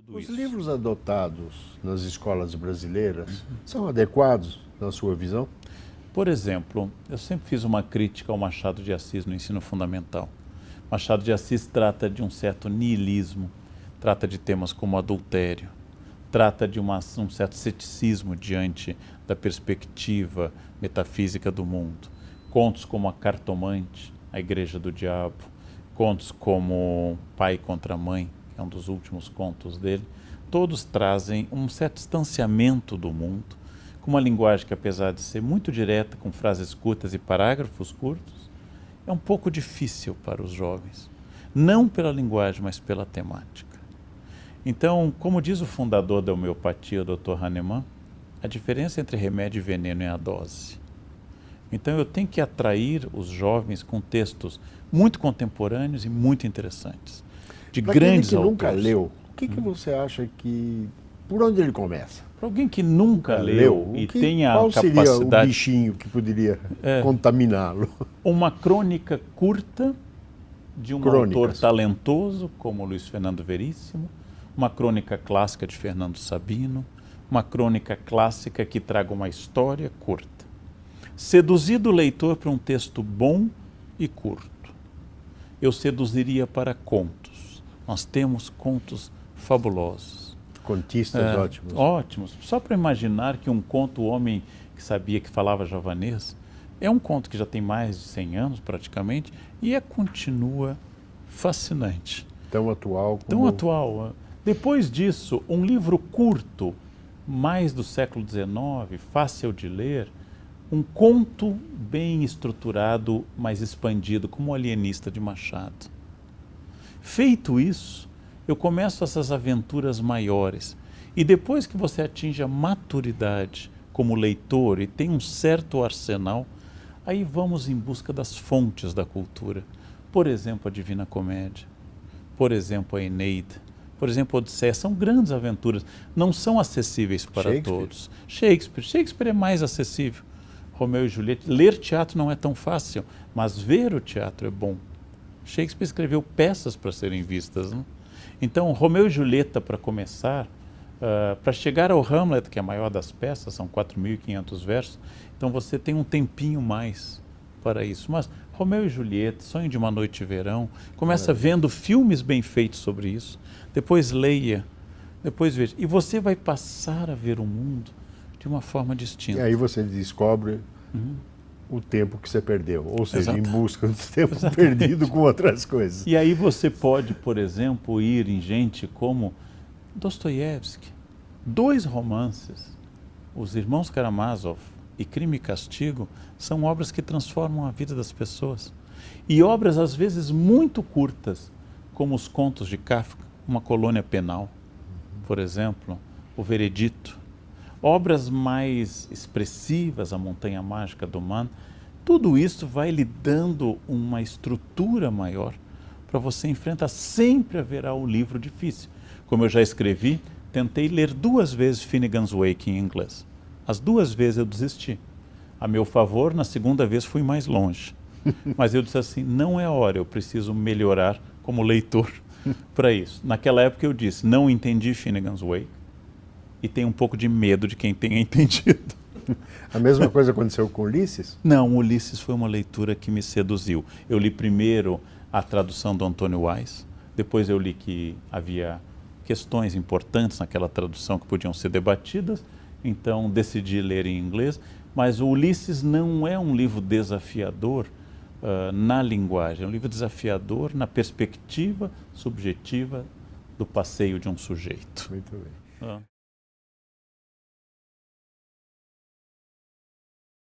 tudo Os isso. livros adotados nas escolas brasileiras são adequados, na sua visão? Por exemplo, eu sempre fiz uma crítica ao Machado de Assis no ensino fundamental. Machado de Assis trata de um certo niilismo, trata de temas como adultério, trata de um certo ceticismo diante da perspectiva metafísica do mundo. Contos como A Cartomante, A Igreja do Diabo, contos como Pai contra Mãe, que é um dos últimos contos dele, todos trazem um certo distanciamento do mundo, com uma linguagem que, apesar de ser muito direta, com frases curtas e parágrafos curtos, é um pouco difícil para os jovens. Não pela linguagem, mas pela temática. Então, como diz o fundador da homeopatia, o Dr. Hahnemann, a diferença entre remédio e veneno é a dose. Então, eu tenho que atrair os jovens com textos muito contemporâneos e muito interessantes, de grandes Aquele que autores. nunca leu, o que você acha que... Por onde ele começa? Para alguém que nunca leu e tenha a qual seria o capacidade... bichinho que poderia contaminá-lo? Uma crônica curta de um autor talentoso como Luiz Fernando Veríssimo, uma crônica clássica de Fernando Sabino, uma crônica clássica que traga uma história curta. Seduzido o leitor para um texto bom e curto. Eu seduziria para contos. Nós temos contos fabulosos. Contistas ótimos. Ótimos. Só para imaginar que um conto, O Homem que Sabia que Falava Javanês, é um conto que já tem mais de 100 anos praticamente e continua fascinante. Tão atual como... Tão atual. Depois disso, um livro curto, mais do século XIX, fácil de ler, um conto bem estruturado, mais expandido, como O Alienista de Machado. Feito isso, eu começo essas aventuras maiores. E depois que você atinge a maturidade como leitor e tem um certo arsenal, aí vamos em busca das fontes da cultura. Por exemplo, a Divina Comédia. Por exemplo, a Eneida. Por exemplo, a Odisseia. São grandes aventuras. Não são acessíveis para todos. Shakespeare é mais acessível. Romeu e Julieta. Ler teatro não é tão fácil, mas ver o teatro é bom. Shakespeare escreveu peças para serem vistas, né? Então, Romeu e Julieta, para começar, para chegar ao Hamlet, que é a maior das peças, são 4.500 versos, então você tem um tempinho mais para isso. Mas Romeu e Julieta, Sonho de uma Noite de Verão, começa vendo filmes bem feitos sobre isso, depois leia, depois veja. E você vai passar a ver o mundo de uma forma distinta. E aí você descobre o tempo que você perdeu, ou seja, em busca do tempo perdido com outras coisas. E aí você pode, por exemplo, ir em gente como Dostoiévski. 2 romances, Os Irmãos Karamazov e Crime e Castigo, são obras que transformam a vida das pessoas. E obras, às vezes, muito curtas, como os contos de Kafka, Uma Colônia Penal, por exemplo, O Veredito. Obras mais expressivas, A Montanha Mágica do Man, tudo isso vai lhe dando uma estrutura maior para você enfrentar. Sempre haverá o livro difícil. Como eu já escrevi, tentei ler 2 vezes Finnegan's Wake em inglês. As 2 vezes eu desisti. A meu favor, na segunda vez fui mais longe. Mas eu disse assim, não é a hora, eu preciso melhorar como leitor para isso. Naquela época eu disse, não entendi Finnegan's Wake, e tenho um pouco de medo de quem tenha entendido. A mesma coisa aconteceu com Ulisses? Não, Ulisses foi uma leitura que me seduziu. Eu li primeiro a tradução do Antônio Weiss, depois eu li que havia questões importantes naquela tradução que podiam ser debatidas, então decidi ler em inglês, mas o Ulisses não é um livro desafiador na linguagem, é um livro desafiador na perspectiva subjetiva do passeio de um sujeito. Muito bem.